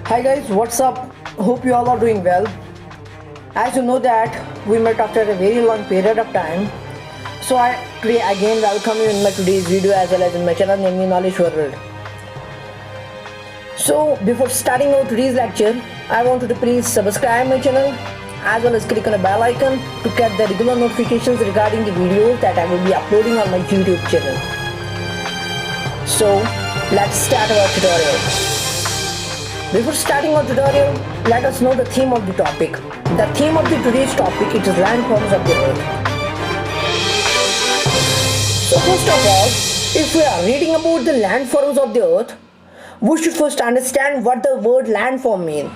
Hi guys, what's up? Hope you all are doing well. As you know that we met after a very long period of time. So I today again welcome you in my today's video as well as in my channel namely Knowledge World. So before starting out today's lecture, I want you to please subscribe my channel as well as click on the bell icon to get the regular notifications regarding the videos that I will be uploading on my YouTube channel. So let's start our tutorial. Before starting our tutorial, let us know the theme of the topic. The theme of today's topic is landforms of the earth. So first of all, if we are reading about the landforms of the earth, we should first understand what the word landform means.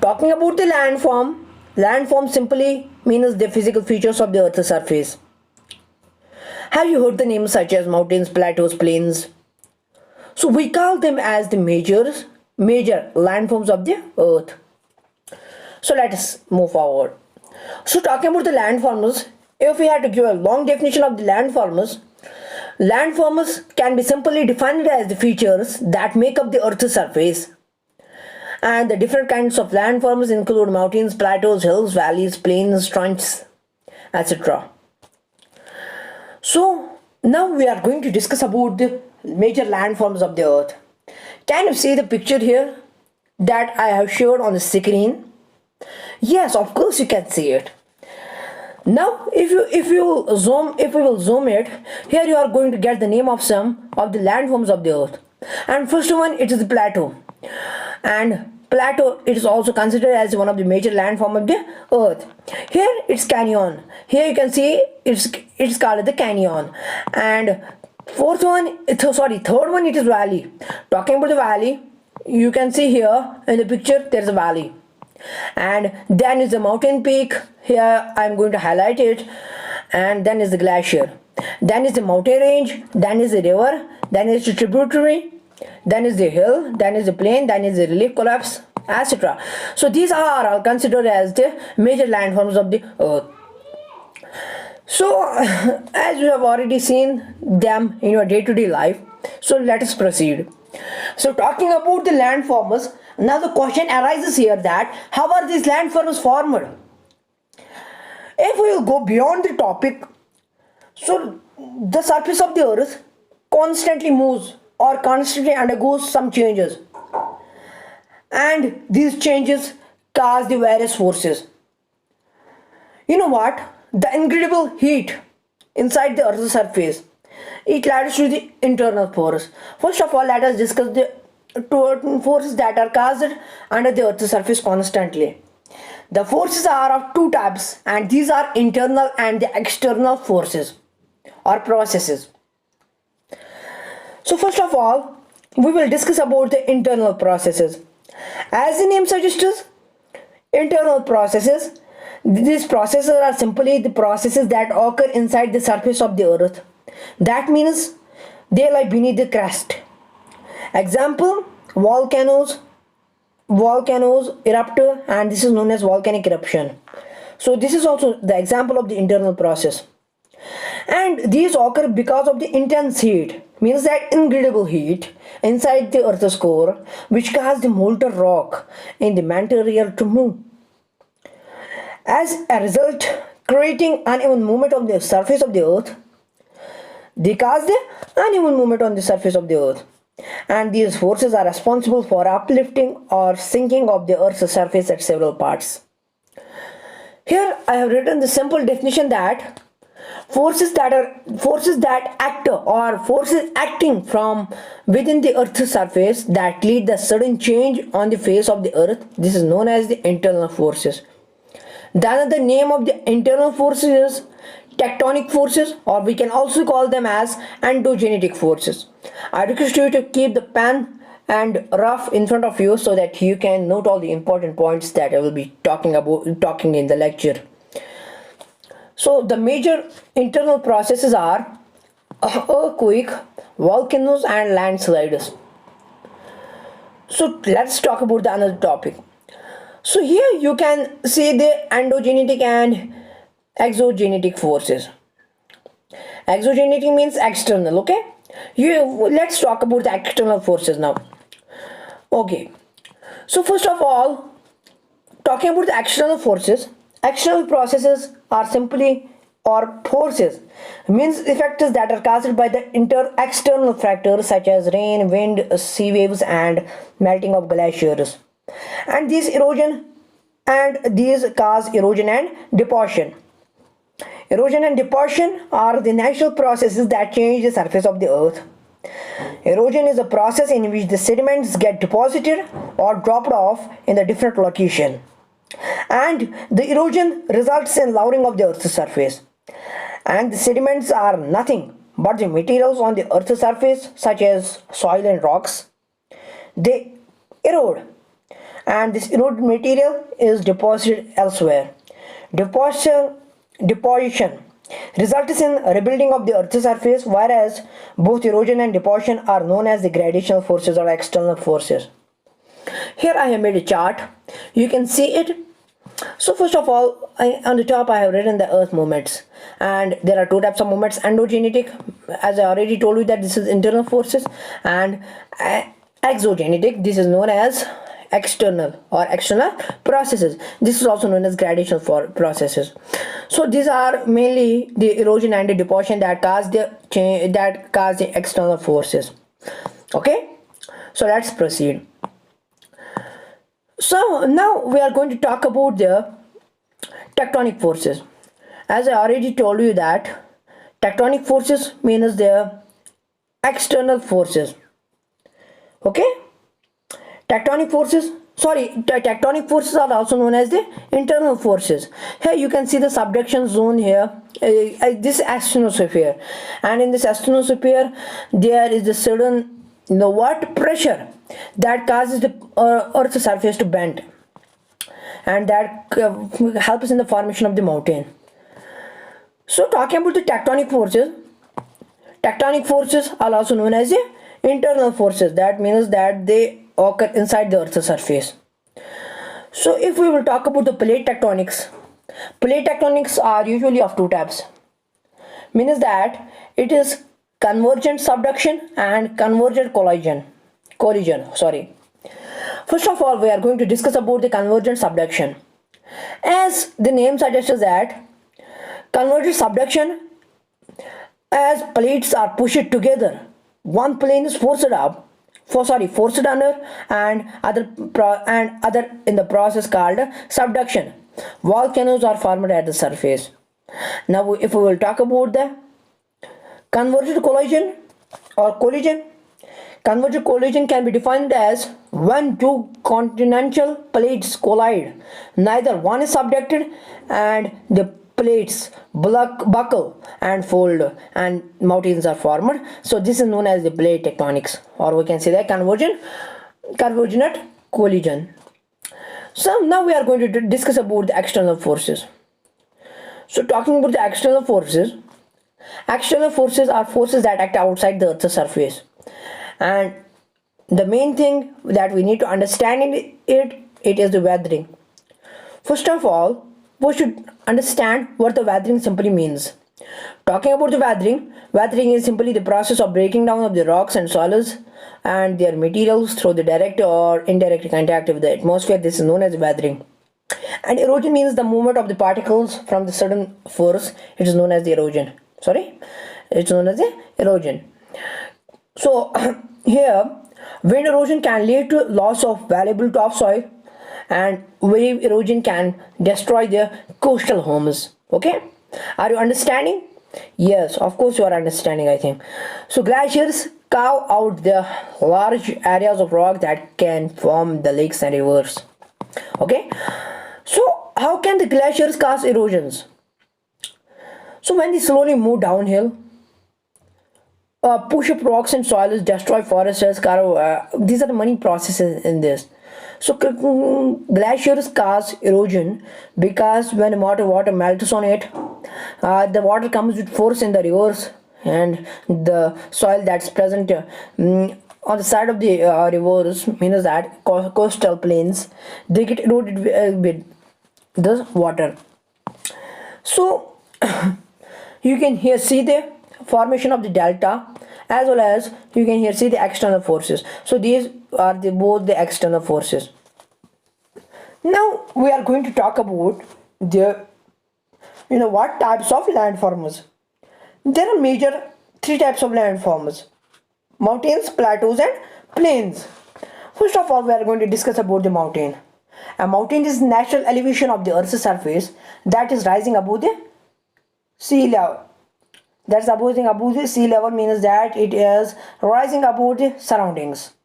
Talking about the landform simply means the physical features of the earth's surface. Have you heard the names such as mountains, plateaus, plains? So we call them as the major landforms of the earth. So let us move forward. So talking about the landforms, if we had to give a long definition of the landforms can be simply defined as the features that make up the earth's surface. And the different kinds of landforms include mountains, plateaus, hills, valleys, plains, trenches, etc. So now we are going to discuss about the major landforms of the earth. Can you see the picture here that I have showed on the screen? Yes, of course you can see it. Now if we will zoom it, here you are going to get the name of some of the landforms of the earth. And first one, it is the plateau. And plateau, it is also considered as one of the major landform of the earth. Here it's canyon. Here you can see it's called the canyon. And third one, it is valley. Talking about the valley, you can see here in the picture there is a valley. And then is the mountain peak. Here I am going to highlight it. And then is the glacier. Then is the mountain range. Then is the river. Then is the tributary. Then is the hill. Then is the plain. Then is the relief collapse, etc. So these are all considered as the major landforms of the earth. So as you have already seen them in your day-to-day life, so let us proceed. So talking about the landforms, now the question arises here that how are these landforms formed? If we will go beyond the topic, so the surface of the earth constantly moves or constantly undergoes some changes, and these changes cause the various forces. You know what? The incredible heat inside the earth's surface, it leads to the internal force. First of all, let us discuss the two forces that are caused under the earth's surface constantly. The forces are of two types, and these are internal and the external forces or processes. So first of all, we will discuss about the internal processes. As the name suggests, internal processes, these processes are simply the processes that occur inside the surface of the earth. That means they lie beneath the crust. Example, volcanoes erupt, and this is known as volcanic eruption. So this is also the example of the internal process. And these occur because of the intense heat, means that incredible heat inside the earth's core, which causes the molten rock in the material to move. As a result, creating uneven movement on the surface of the earth, they cause the uneven movement on the surface of the earth. And these forces are responsible for uplifting or sinking of the earth's surface at several parts. Here I have written the simple definition that forces that act or forces acting from within the earth's surface that lead the sudden change on the face of the earth. This is known as the internal forces. The another name of the internal forces is tectonic forces, or we can also call them as endogenetic forces. I request you to keep the pen and rough in front of you so that you can note all the important points that I will be talking in the lecture. So the major internal processes are earthquake, volcanoes, and landslides. So let's talk about the another topic. So here you can see the endogenetic and exogenetic forces. Exogenetic means external, okay? Let's talk about the external forces now. Okay, So first of all, talking about the external forces, external processes are simply or forces means effects that are caused by the external factors such as rain, wind, sea waves, and melting of glaciers. And these cause erosion and deposition. Erosion and deposition are the natural processes that change the surface of the earth. Erosion is a process in which the sediments get deposited or dropped off in a different location. And the erosion results in lowering of the earth's surface. And the sediments are nothing but the materials on the earth's surface such as soil and rocks. They erode, and this eroded material is deposited elsewhere. Deposition results in rebuilding of the earth's surface, whereas both erosion and deposition are known as the gravitational forces or external forces. Here I have made a chart. You can see it. So first of all, on the top I have written the earth movements, and there are two types of movements: endogenetic, as I already told you that this is internal forces, and exogenetic, this is known as external processes. This is also known as gravitational processes. So these are mainly the erosion and the deposition that cause the external forces. Okay, so let's proceed. So now we are going to talk about the tectonic forces. As I already told you that tectonic forces means the external forces. Okay, tectonic forces are also known as the internal forces. Here you can see the subduction zone here, this astrosphere, and in this astrosphere there is the sudden pressure that causes the earth's surface to bend, and that helps in the formation of the mountain. So talking about the tectonic forces are also known as the internal forces. That means that they occur inside the earth's surface. So if we will talk about the plate tectonics are usually of two types. Means that it is convergent subduction and convergent collision. First of all, we are going to discuss about the convergent subduction. As the name suggests that convergent subduction, as plates are pushed together, one plane is forced under, and other in the process called subduction. Volcanoes are formed at the surface. Now if we will talk about the convergent collision, convergent collision can be defined as when two continental plates collide, neither one is subducted and the plates buckle and fold and mountains are formed. So this is known as the plate tectonics, or we can say that convergent collision. So now we are going to discuss about the external forces. So talking about the external forces are forces that act outside the earth's surface, and the main thing that we need to understand in it is the weathering. First of all, we should understand what the weathering simply means. Talking about the weathering is simply the process of breaking down of the rocks and soils and their materials through the direct or indirect contact with the atmosphere. This is known as weathering. And erosion means the movement of the particles from the sudden force. It is known as the erosion. So here, wind erosion can lead to loss of valuable topsoil, and wave erosion can destroy the coastal homes. Okay, are you understanding? Yes, of course you are understanding, I think. So glaciers carve out the large areas of rock that can form the lakes and rivers. Okay, so how can the glaciers cause erosions? So when they slowly move downhill, push up rocks and soils, destroy forests, these are the many processes in this. So glaciers cause erosion because when water melts on it, the water comes with force in the rivers, and the soil that's present on the side of the rivers means that coastal plains, they get eroded with the water. So you can here see the formation of the delta, as well as you can here see the external forces. So these are both the external forces. Now we are going to talk about the what types of landforms. There are major three types of landforms: mountains, plateaus, and plains. First of all, we are going to discuss about the mountain. A mountain is natural elevation of the earth's surface that is rising above the sea level. That's above the sea level means that it is rising above the surroundings.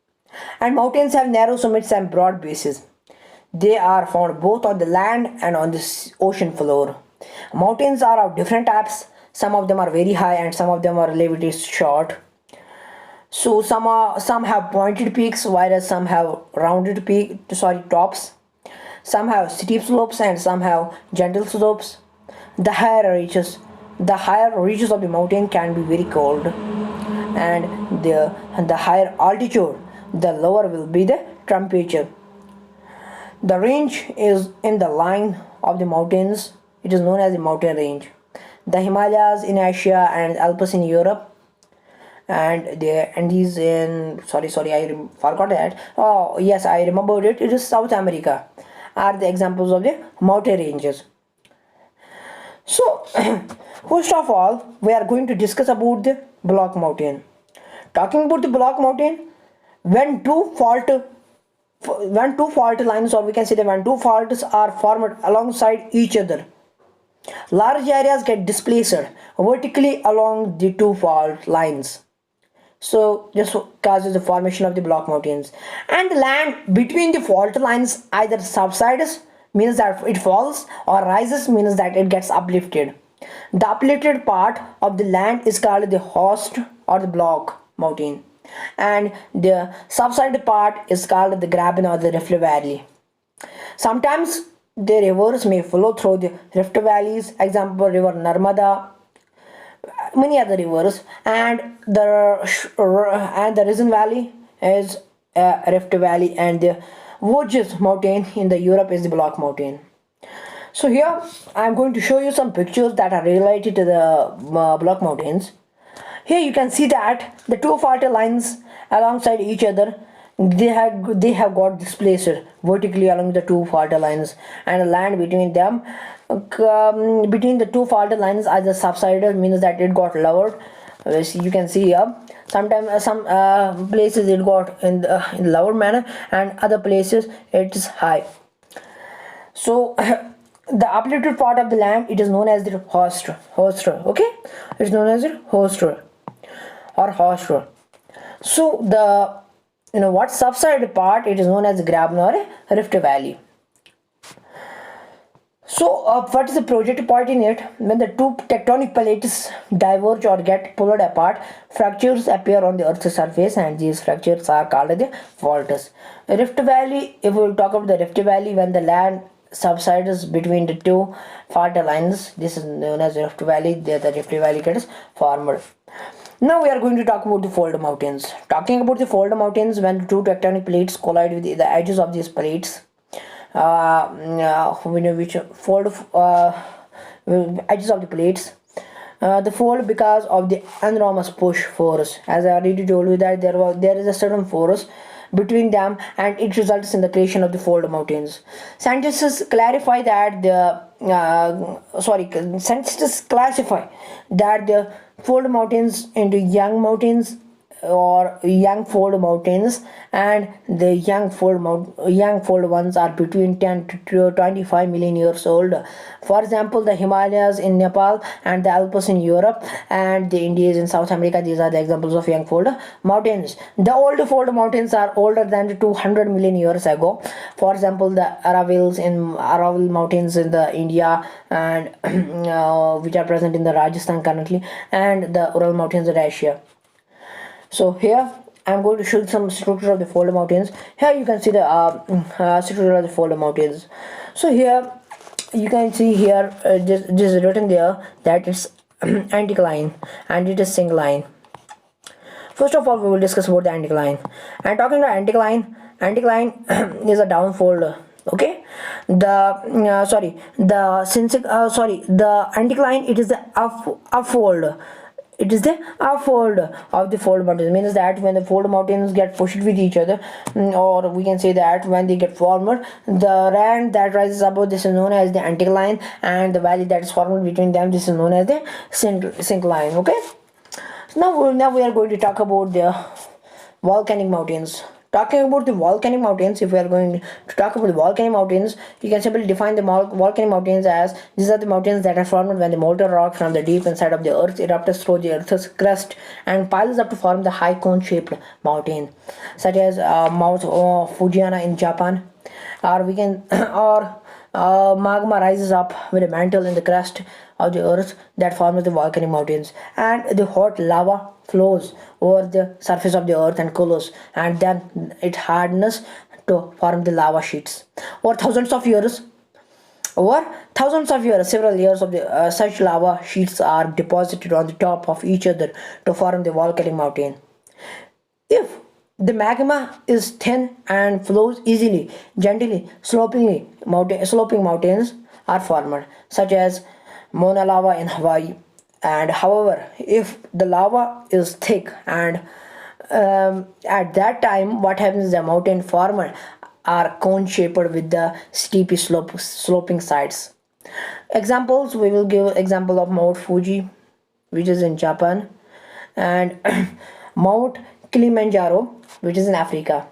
And mountains have narrow summits and broad bases. They are found both on the land and on the ocean floor. Mountains are of different types. Some of them are very high and some of them are relatively short. So some have pointed peaks, whereas some have rounded tops. Some have steep slopes and some have gentle slopes. The higher reaches, the higher reaches of the mountain can be very cold, and the higher altitude, the lower will be the temperature. The range is in the line of the mountains. It is known as the mountain range. The Himalayas in Asia and Alps in Europe, and the Andes in I forgot that. Oh yes, I remembered it. It is South America. Are the examples of the mountain ranges. So, first of all, we are going to discuss about the block mountain. Talking about the block mountain, when two fault lines, or we can say that when two faults are formed alongside each other, large areas get displaced vertically along the two fault lines. So this causes the formation of the block mountains, and the land between the fault lines either subsides, means that it falls, or rises, means that it gets uplifted. The uplifted part of the land is called the host or the block mountain, and the subsided part is called the graben or the rift valley. Sometimes the rivers may flow through the rift valleys, example river Narmada, many other rivers, and the Risen Valley is a rift valley, and the Vosges mountain in the Europe is the block mountain. So here I am going to show you some pictures that are related to the block mountains. Here you can see that the two fault lines alongside each other, they have got displaced vertically along the two fault lines, and the land between them, between the two fault lines either subsided, means that it got lowered. You can see here sometimes some places it got in the lower manner, and other places it is high. So the uplifted part of the land, it is known as the hoster. Okay, it's known as the hoster or hoster. So the what subsided part, it is known as the graben or a rift valley. So what is the project part in it? When the two tectonic plates diverge or get pulled apart, fractures appear on the earth's surface, and these fractures are called the faults. Rift valley, if we will talk about the rift valley, when the land subsides between the two fault lines, this is known as rift valley. The rift valley gets formed. Now we are going to talk about the fold mountains. Talking about the fold mountains, when two tectonic plates collide with the edges of these plates, which fold edges of the plates, the fold because of the enormous push force. As I already told you that there is a certain force between them, and it results in the creation of the fold mountains. Scientists classify that the fold mountains into young mountains or young fold mountains, and the young fold ones are between 10 to 25 million years old. For example, the Himalayas in Nepal and the Alps in Europe and the Indies in South America, these are the examples of young fold mountains. The old fold mountains are older than 200 million years ago. For example, the Araval mountains in the India, and which are present in the Rajasthan currently, and the Ural mountains in Asia. So here I'm going to show some structure of the fold mountains. Here you can see the structure of the fold mountains. So here you can see here this is written there that it's anticline and it is syncline. First of all, we will discuss about the anticline. And talking about anticline is a downfold. Okay, the anticline, it is the upfold. It is the upfold of the fold mountains. Means that when the fold mountains get pushed with each other, or we can say that when they get formed, the land that rises above this is known as the anticline, and the valley that is formed between them, this is known as the syncline. Okay. Now we are going to talk about the volcanic mountains. Talking about the volcanic mountains, if we are going to talk about the volcanic mountains, you can simply define the volcanic mountains as these are the mountains that are formed when the molten rock from the deep inside of the earth erupts through the earth's crust and piles up to form the high cone-shaped mountain, such as Mount Fujiana in Japan, or we can or magma rises up with a mantle in the crust of the earth that forms the volcanic mountains, and the hot lava flows over the surface of the earth and cools, and then it hardens to form the lava sheets. Over thousands of years, several years of the such lava sheets are deposited on the top of each other to form the volcanic mountain. If the magma is thin and flows easily, gently, sloping mountains are formed, such as Mauna Lava in Hawaii. And however, if the lava is thick and at that time, what happens is the mountain formed are cone shaped with the steepy sloping sides. Examples, we will give example of Mount Fuji, which is in Japan, and Mount Kilimanjaro, which is in Africa.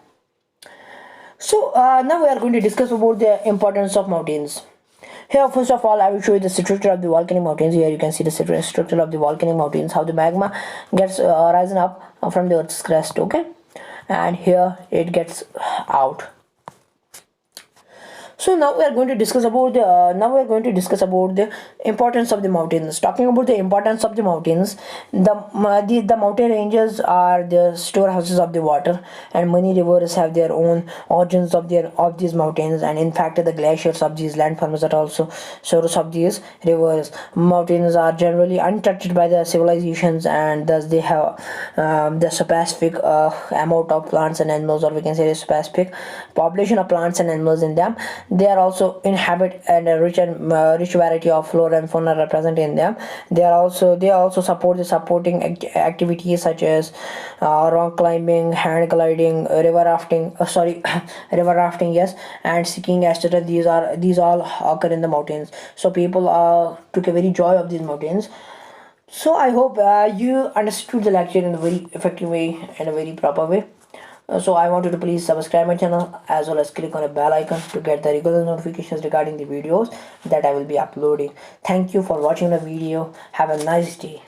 So now we are going to discuss about the importance of mountains. Here, first of all, I will show you the structure of the volcanic mountains. Here you can see the structure of the volcanic mountains, how the magma gets risen up from the earth's crust, okay? And here it gets out. So now we are going to discuss about the importance of the mountains. Talking about the importance of the mountains, the mountain ranges are the storehouses of the water, and many rivers have their own origins of these mountains. And in fact, the glaciers of these landforms are also source of these rivers. Mountains are generally untouched by the civilizations, and thus they have the specific amount of plants and animals, or we can say the specific population of plants and animals in them. They are also inhabit and a rich variety of flora and fauna are present in them. They also support the supporting activities such as rock climbing, hand gliding, river rafting. River rafting, yes, and skiing, etc. These all occur in the mountains. So people took a very joy of these mountains. So I hope you understood the lecture in a very effective way and a very proper way. So I want you to please subscribe my channel as well as click on a bell icon to get the regular notifications regarding the videos that I will be uploading. Thank you for watching the video. Have a nice day.